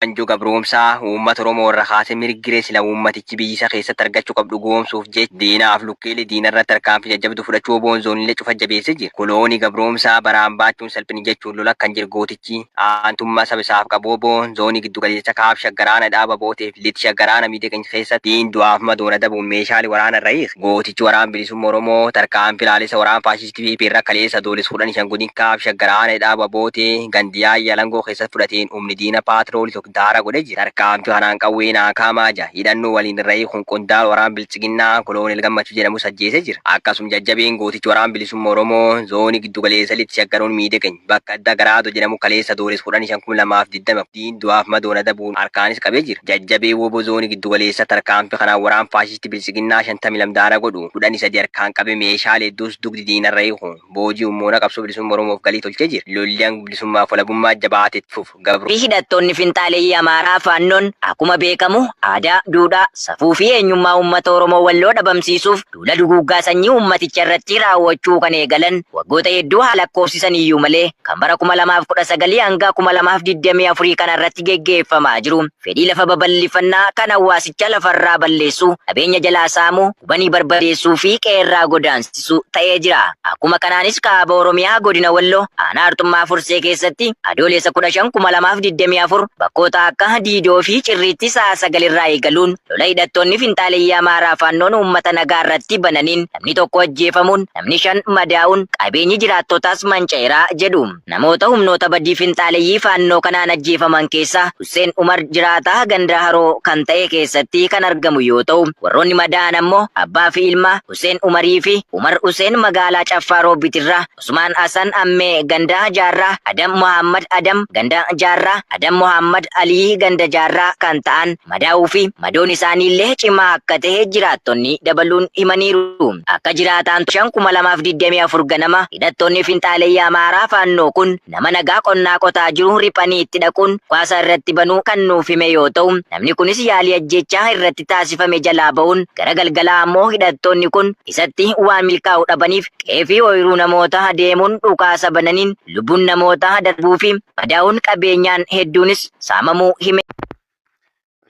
Anjoo gabroomsaa uummata Oromoo warra kaasee mirgiree sila uummatichi biyyisaa keessatti argachuu qabdu goomsuuf jecha diinaaf lukkeelee diinarratti tarkaanfii jajjabduu fudhachuu boonzoonillee cufa jabeessee jira. Koloonii gabroomsaa baraan baachuun salphini jechuun lola kan jiru gootichi aantummaa saba isaaf qaboo boonzoonii giddu galeessa kaaf shaggaraana dhaaba booteef liti shaggaraana miidhagina keessatti diin du'aaf madoona dabuun meeshaalee waraana irra hiike. Gootichi waraan bilisummaa Oromoo tarkaanfii ilaalisa waraan faashistii fi irra kaleessa dooles fudhan shan godin kaaf shaggaraana dhaaba bootee gandiyaa yaalangoo keessatti fudhateen humni diina paatroolii daara godhe jira. Tarkaanfii kanaan qawwee naakaamaa jira. Hidhannoo waliin irra hiikuun qondaala waraan bilchiginnaa Koloonel Gammachuu jedhamu ajjeesee jira. Akkasuma jajjabeen gootichi waraan bilisummaa Oromoo zoonii giddu galeessa litti shaggaruun miidhagani bakka adda garaatu jedhamu kaleessa dooles fudhan 5,220 diin du'aaf madoona dabuun harkaanis qabee jira. Jajjabee woboo zoonii giddu galeessa tarkaanfii kanaan waraan faashistii bilchiginnaa 52 daara godhu 13 harkaan qabe meeshaalee hedduus dugdi diinarra hiikuun boojii uummoona qabsoo bilisummaa Oromoof galii tolchee jira. Lolliin bilisummaaf walabummaa jabaateef fuuf gabru. Hidhattoonni Finxaalee Amaaraa faannoon akkuma beekamu aadaa, duudhaa, safuu fi eenyummaa uummata Oromoo walloo dhabamsiisuuf duula duguuggaa sanyii uummaticha irratti raawwachuu kan eegalan waggoota hedduu haala lakkoofsisan iyyuu malee kan bara 2019 hanga 2024 kana irratti geggeeffamaa jiru. Fedhii lafa babal'ifannaa kan hawaasicha lafarraa balleessuu, qabeenya jalaa saamuu, hubanii barbadeessuu fi qeerraa godaansisuu ta'ee jira. Akkuma kanaanis kaaba Oromiyaa godina Walloo aanaa Artummaa Fursee keessatti adoolessa 15 2024 bakkoota akka Diidoo fi Cirriitti sa'a 9 irraa eegaluun lola hidhattoonni Finxaalee Amaaraa faannoon uummata nagaa irratti bananiin namni tokko ajjeefamuun namni 5 madaa'uun qabeenyi jiraattotaas manca'eera jedhu. Namoota humnoota badii Finxaalee faannoo kanaan ajjeefaman keessa Hussein Umar jiraataa ganda haroo kan ta'e keessatti kan argamu yoo ta'u, warroonni madaa'an ammoo abbaa fi ilma Hussein Umarii fi Umar Hussein magaalaa Caffaa Roobbitirraa, Usmaan Hasan Ammee ganda Jaarraa, Adam Muhammad Adam ganda Jaarraa, Adam Muhammad Alii ganda Jaarraa kan ta'an madaa'uu fi madoon isaaniillee cimaa akka ta'e jiraattonni dabaluun himaniiru. Akka jiraataan 2024 ganama hidhattoonni Finxaalee Amaaraa faannoo kun nama nagaa qonnaa qotaa jiru riphanii itti dhaquun kwaasa irratti banuu kan nuuf hime yoo ta'u, namni kunis yaalii ajjechaa irratti taasifame jalaa ba'uun gara galgalaa ammoo hidhattoonni kun isatti waan milkaa'uu dhabaniif qeefii ooyiruu namoota deemuun dhukaasa bananiin lubbuun namoota darbuu fi madaa'uun qabeenyaan hedduunis saamamuu hime.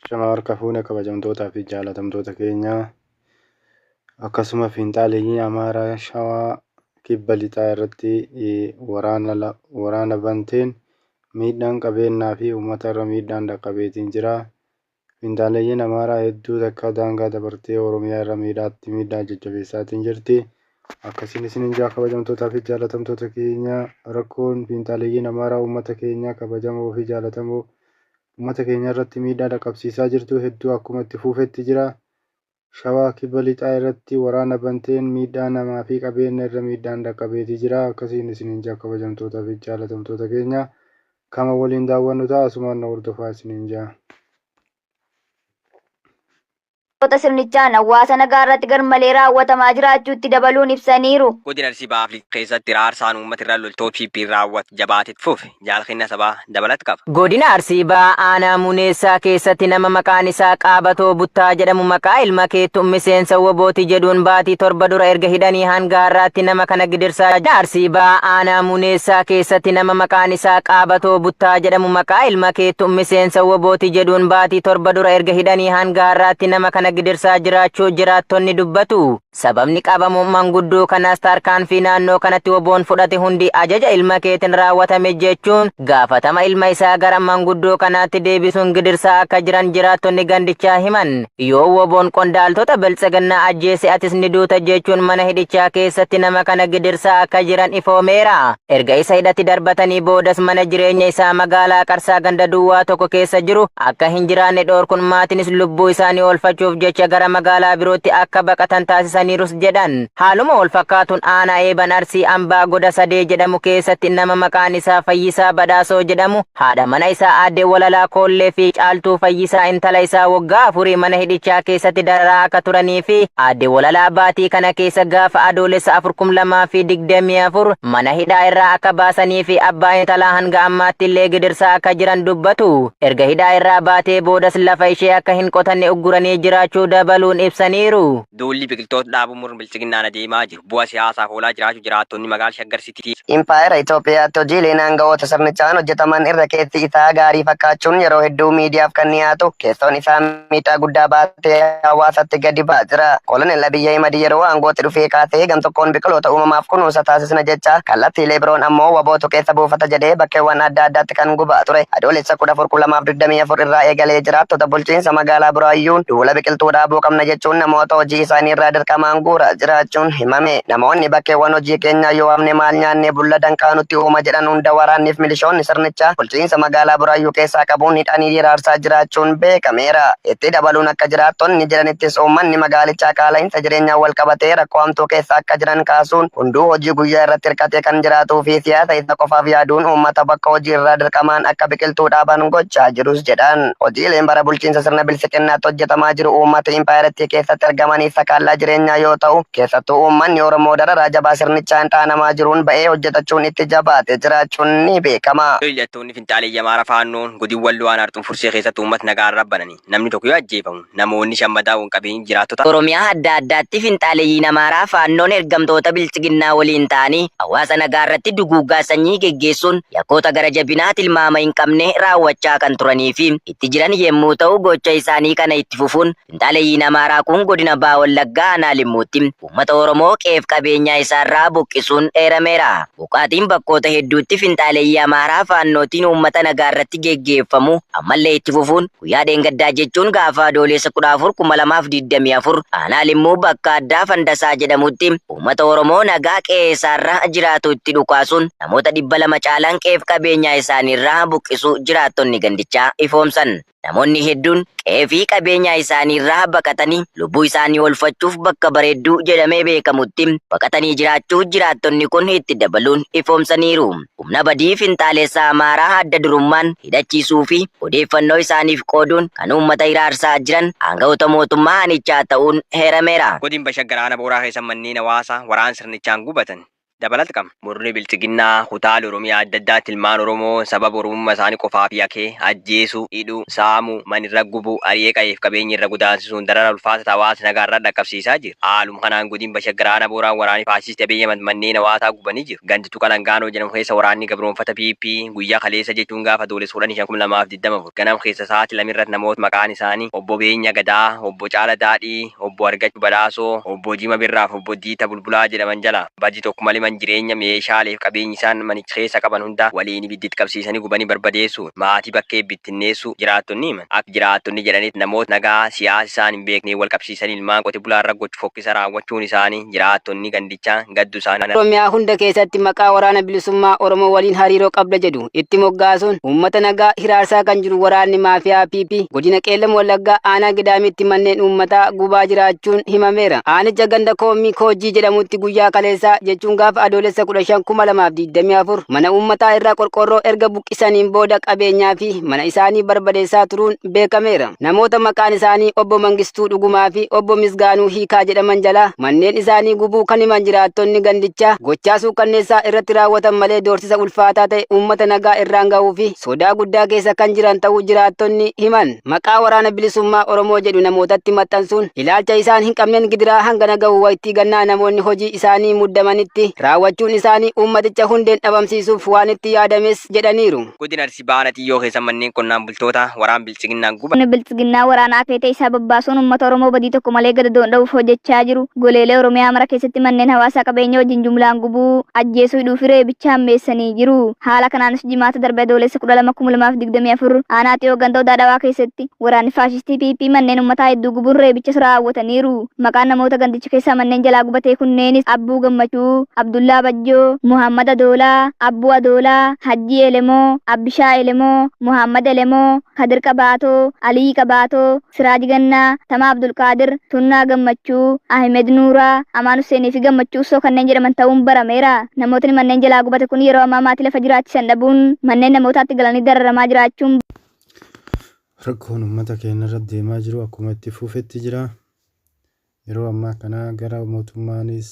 Shama harka fuune kabajamtootaa fi jaalatamtoota keenya akkasuma Finxaalee Amaaraa Shawaa kibba lixaa irratti waraana banteen miidhaan qabeenyaa fi uummata irra miidhaan dhaqqabeetiin jira. Finxaaleen Amaaraa hedduu takka daangaa dabartee Oromiyaa irra miidhaa jajjabeessaatiin jirti. Akkasiin isin kabajamtootaa fi jaalatamtoota keenya rakkoon Finxaaleen Amaaraa uummata keenya kabajamoo fi jaalatamoo uummata keenya irratti miidhaa dhaqqabsiisaa jirtu hedduu akkuma itti fuufetti jira. Shawaa kibba lixaa irratti waraana banteen miidhaa namaa fi qabeenya irra miidhaan dhaqqabeetii jira. Akkasiin isin kabajamtootaa fi jaalatamtoota keenya kama waliin daawwannu ta'a asumaan na hordofaa isiniin jaa. Sirnichaan hawaasa nagaa irratti garmalee raawwatamaa jiraachuutti dabaluun ibsaniiru. Godina Arsii Bahaa keessatti raarsaan uummata irra loltoota fi raawwatu jabaateef fufe jaalkenna sabaa dabalatu qaba. Godina Arsii Bahaa aanaa Muneessaa keessatti nama maqaan isaa Qaabatoo Buttaa jedhamu maqaa ilma keetu miseensa wobooti jedhuun baatii 7 dura erga hidhanii hanga har'aatti nama kana gidirsaa. Arsii Bahaa aanaa Muneessaa keessatti nama maqaan isaa Qaabatoo Buttaa jedhamu maqaa ilma keetu miseensa wobooti jedhuun baatii 7 dura erga hidhanii hanga har'aatti nama kana gidirsaa jiraachuu jiraattonni dubbatu. Sababni qabamu manguddoo kanaas tarkaanfii naannoo kanatti woboon fudhate hundi ajaja ilma keetiin raawwatame jechuun gaafatama ilma isaa gara manguddoo kanaatti deebisuun gidirsaa akka jiran jiraattonni gandichaa himan. Yoo woboon qondaaltota biltsiginnaa ajjeese atis ni duuta jechuun mana hidhichaa keessatti nama kana gidirsaa akka jiran ifoomeera. Erga isa hidhatti darbatanii boodas mana jireenya isaa magaalaa Qarsaa ganda duwwaa tokko keessa jiru akka hin jiraanne dhoorkuun maatiinis lubbuu isaanii oolfachuuf jecha gara magaalaa birootti akka baqatan taasisaniirus jedhan. Haaluma wal fakkaatuun aanaa Eeban Arsii Ambaa Goda Sadee jedhamu keessatti nama maqaan isaa Fayyisaa Badhaasoo jedhamu haadha mana isaa aadde Walalaa Koollee fi Caaltuu Fayyisaa intala isaa waggaa 4 mana hidhichaa keessatti dararaa akka turanii fi aadde Walalaa baatii kana keessa gaafa adoolessa 2024 mana hidhaa irraa akka baasanii fi abbaa intalaa hanga ammaatti illee gidirsaa akka jiran dubbatu. Erga hidhaa irraa baatee boodas lafa ishee akka hin qotanne ugguranii jiraachuu dabaluun ibsaniiru. Duulli biqiltoota Finciltoota dhaabuu murna bilchiginnaan adeemaa jiru. Bu'a siyaasaaf oolaa jiraachuu jiraattonni magaalaa Shaggar Sitii. Impaayera Itoophiyaatti hojiileen aangawoota sirnichaan hojjetaman irra keessi isaa gaarii fakkaachuun yeroo hedduu miidiyaaf kan dhiyaatu keessoon isaa miidhaa guddaa baatee hawaasatti gadi ba'aa jira. Kolonel Abiyyi Ahimad yeroo aangootti dhufee kaasee gam tokkoon biqiloota uumamaaf kunuunsa taasisna jecha kallattiilee biroon ammoo wabootu keessa buufata jedhee bakkeewwan adda addaatti kan gubaa ture. Adoolessa 14/2024 irraa eegalee jiraattota bulchiinsa magaalaa Buraayyuun duula biqiltuu dhaabuu qabna jechuun namoota hojii isaanii irraa dirqamaan guuraa jiraachuun himame. Namoonni bakkeewwan hojii keenyaa yoo hamne maal nyaannee bulla danqaa nutti uuma jedhan hunda waraanniif milishoonni sirnichaa bulchiinsa magaalaa Buraayyuu keessaa qabuun hidhanii hiraarsaa jiraachuun beekameera. Itti dabaluun akka jiraattonni jedhanittis uummanni magaalichaa qaala'insa jireenyaa wal qabatee rakkoo hamtuu keessa akka jiran kaasuun hunduu hojii guyyaa irratti hirkatee kan jiraatuu fi siyaasa isa qofaaf yaaduun uummata bakka hojii irraa dirqamaan akka biqiltuu dhaaban gochaa jirus jedhan. Hojiileen bara bulchiinsa sirna bilisiginnaatti hojjetamaa jiru uummata impaayeratti keessatti argamanii sakaallaa jireenyaa yoo ta'u keessattuu uummanni Oromoo dararaa jabaa sirnichaan dhaanamaa jiruun ba'ee hojjetachuun itti jabaatee jiraachuun ni beekama. Hidhattoonni Finxaaleeyyii Amaaraa Faannoon godina Walloo Aanaa Arxumfursee keessatti uummata nagaa rabbananii namni tokko yoo ajjeefamu namoonni shammadaa qabeenyi jiraattota Oromiyaa adda addaatti Finxaaleeyyiin Amaaraa Faannoon ergamtoota bilchiginnaa waliin ta'anii hawaasa nagaa irratti duguuggaa sanyii geggeessuun yakkoota gara jabinaa tilmaama hin qabne raawwachaa kan turanii fi itti jiran yemmuu ta'u gocha isaanii kana itti fufuun Finxaaleeyyiin Amaaraa kun godina Baha Wallaggaa Aanaa Limmuutti uummata Oromoo qe'ee fi qabeenyaa isaarraa buqqisuun eerameera. Buqqaatiin bakkoota hedduutti Finxaaleeyyii Amaaraa Faannootiin uummata nagaa irratti geggeeffamu ammallee itti fufuun guyyaa dheengaddaa jechuun gaafa adoolessa 14/2024 Aanaa Limmuu bakka addaa Fandasaa jedhamutti uummata Oromoo nagaa qe'ee isaarra jiraatu itti dhukaasuun namoota 200 caalan qe'ee fi qabeenyaa isaaniirraa buqqisuu jiraattonni gandichaa ifoomsan. Namoonni hedduun qe'ee fi qabeenyaa isaaniirraa baqatanii lubbuu isaanii oolfachuuf bakka bareedduu jedhamee beekamutti baqatanii jiraachuu jiraattonni kun itti dabaluun ifoomsaniiru. Humna badii Finxaaleessaa Amaaraa adda durummaan hidhachiisuu fi odeeffannoo isaaniif qooduun kan uummata hiraarsaa jiran aangawoota mootummaa aanichaa ta'uun heerameera. godina Bashaggar Aanaa Booraa keessa manneen hawaasaa waraana sirnichaan gubatan. Dabalata qaba. Murni bilchiginnaa kutaalee Oromiyaa adda addaatti ilmaan Oromoo sababa Oromummaa isaanii qofaaf yakee ajjeesuu, hidhuu, saamuu, manirra gubuu, ari'ee qe'eef qabeenya irra godaansisuun darara ulfaata hawaasa nagaarraa dhaqqabsiisaa jira. Haaluma kanaan godina Bashaggar Aanaa Booraa waraanni faasistii biyya manneen hawaasaa gubanii jiru. Ganditu Qalangaanoo jedhamu keessa waraanni gabroonfata PP guyyaa kaleessa jechuun gaafa adoolessa 15/2024 ganama keessa sa'aatii 2 irratti namoota maqaan isaanii obbo Beenya Gadaa, obbo Caala Daadhii, obbo Argachuu Badhaasoo, obbo Jima Birraaf, obbo Diita Bulbulaa jedhaman jala badii tokko malee jireenya meeshaalee qabeenyi isaan manicha keessa qaban hunda waliin ibidditti qabsiisanii gubanii barbadeessu maatii bakkee bittinneessu jiraattonni himan. Akka jiraattonni jedhanitti namoota nagaa siyaasa isaan hin beekne wal qabsiisanii ilmaan qote bulaarra gocha fokkisa raawwachuun isaanii jiraattonni gandichaa gaddu isaanii. Oromiyaa hunda keessatti maqaa waraana bilisummaa Oromoo waliin hariiroo qabda jedhu itti moggaasuun uummata nagaa hiraarsaa kan jiru waraanni maafiyaa PP godina Qeellam Wallaggaa Aanaa Gidaamitti manneen uummataa gubaa jiraachuun himameera. Aanicha ganda Koommii Koojjii jedhamutti guyyaa kaleessaa jechuun gaafa adoolessa 15/2024 mana uummataa irraa qorqorroo erga buqqisaniin booda qabeenyaa fi mana isaanii barbadeessaa turuun beekameera. Namoota maqaan isaanii obbo Mangistuu Dhugumaa fi obbo Misgaanuu Hiikaa jedhaman jala manneen isaanii gubuu kan himan jiraattonni gandichaa gochaa suukanneessaa irratti raawwatan malee doorsisa ulfaataa ta'e uummata nagaa irraan gahuu fi sodaa guddaa keessa kan jiran ta'uu jiraattonni himan. Maqaa waraana bilisummaa Oromoo jedhu namootatti maxxansuun ilaalcha isaan hin qabneen gidiraa hangana gahu waytii gannaa namoonni hojii isaanii muddamanitti raawwachuun isaanii uummaticha hundeen dhabamsiisuuf waan itti yaadames jedhaniiru. Godina Arsii Bahaa Xiyyoo keessa manneen qonnaan bultoota waraana bilchiginnaan guban. Humni bilchiginnaa waraanaa feetee isaa babbaasuun uummata Oromoo badii tokko malee gad doonda'uuf hojjechaa jiru. Goleelee Oromiyaa mara keessatti manneen hawaasaa qabeenya wajjin jumlaan gubuu, ajjeesuu hidhuu fi reebicha hammeessanii jiru. Haala kanaanis jimaata darbe adoolessa 12/2024 Aanaa Xiyoo ganda Odaa Dhawaa keessatti waraanni faashistii PP manneen uummataa hedduu gubuun reebicha raawwataniiru. Maqaan namoota gandicha keessaa manneen jalaa gubatee kunneenis Abbuu Gammachuu, Abdullaa Bajjoo, Muhammad Adoolaa, Abbuu Adoolaa, Hajji Elemoo, Abbishaa Elemoo, Muhammad Elemoo, Kadir Qabaatoo, Alii Qabaatoo, Siraaj Gannaa, Tamaa Abdul Qaadir, Tunnaa Gammachuu, Ahmed Nuuraa, Amaan Huseenii fi Gammachuu Usoo kanneen jedhaman ta'uun barameera. Namootni manneen jalaa gubate kun yeroo ammaa maatii lafa jiraachisan dhabuun manneen namootaatti galanii dararamaa jiraachuun. Rakkoon uummata keenya irra deemaa jiru akkuma itti fufetti jira. Yeroo ammaa kana gara mootummaanis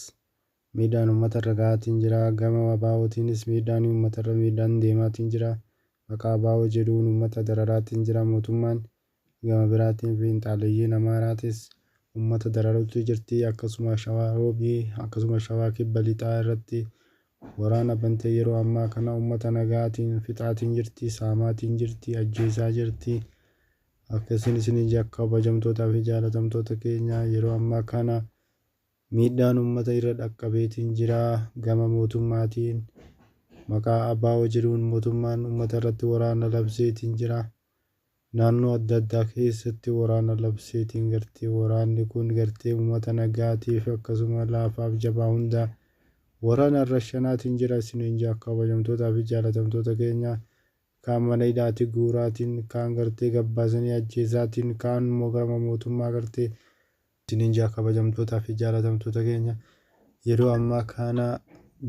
miidhaan uummata irra gahaatiin jira. Gama abaa'ootiinis miidhaan uummata irra miidhaan deemaatiin jira. Maqaa abaa'oo jedhuun uummata dararaatiin jira mootummaan. Gama biraatiin Finxaaleeyyiin Amaaraatis uummata dararuutu jirti. Akkasuma shawaa roobii akkasuma shawaa kibba lixaa irratti waraana bantee yeroo ammaa kana uummata nagaatiin fixaatiin jirti, saamaatiin jirti, ajjeesaa jirti. Akkasiin isin akka kabajamtootaa fi jaalatamtoota keenya yeroo ammaa kana miidhaan uummata irra dhaqqabeetiin jira. Gama mootummaatiin maqaa ABO jedhuun mootummaan uummata irratti waraana labseetiin jira. Naannoo adda addaa keessatti waraana labseetiin gartee waraanni kun gartee uummata nagaatiif akkasuma laafaaf jabaa hunda waraana rashanaatiin jira. Isin akka kabajamtootaa fi jaalatamtoota keenya kaan mana hidhaatti guuraatiin kaan gartee gabbaasanii ajjeesaatiin kaan immoo gama mootummaa gartee isin akka kabajamtootaa fi jaalatamtoota keenya yeroo ammaa kana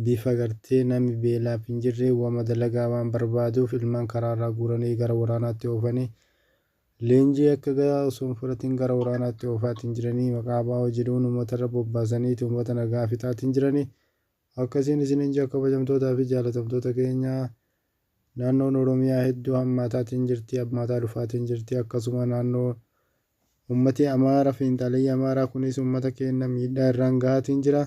bifa gartee namni beelaaf hin jirre wama dalagaa waan barbaaduuf ilmaan karaarraa guuranii gara waraanaatti oofanii leenjii akka osoo hin fudhatiin gara waraanaatti oofaatiin jiranii maqaa ABO jedhuun uummata irra bobbaasaniiti uummata nagaa fixaatiin jiranii. Akkasiin isin akka kabajamtootaa fi jaalatamtoota keenya naannoon Oromiyaa hedduu hammaataatiin jirti, hammaataa dhufaatiin jirti. Akkasuma naannoo uummati Amaaraa fiinxalee Amaaraa kunis uummata keenya miidhaa irraan gahaatiin jira.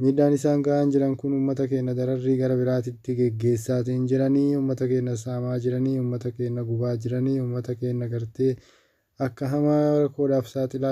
Miidhaan isaan gahaan jiran kun uummata keenya dararrii gara biraatitti geggeessaatiin jiranii, uummata keenya saamaa jiranii, uummata keenya gubaa jiranii, uummata keenya gartee akka hamaa rakkoodhaaf saaxilaatiin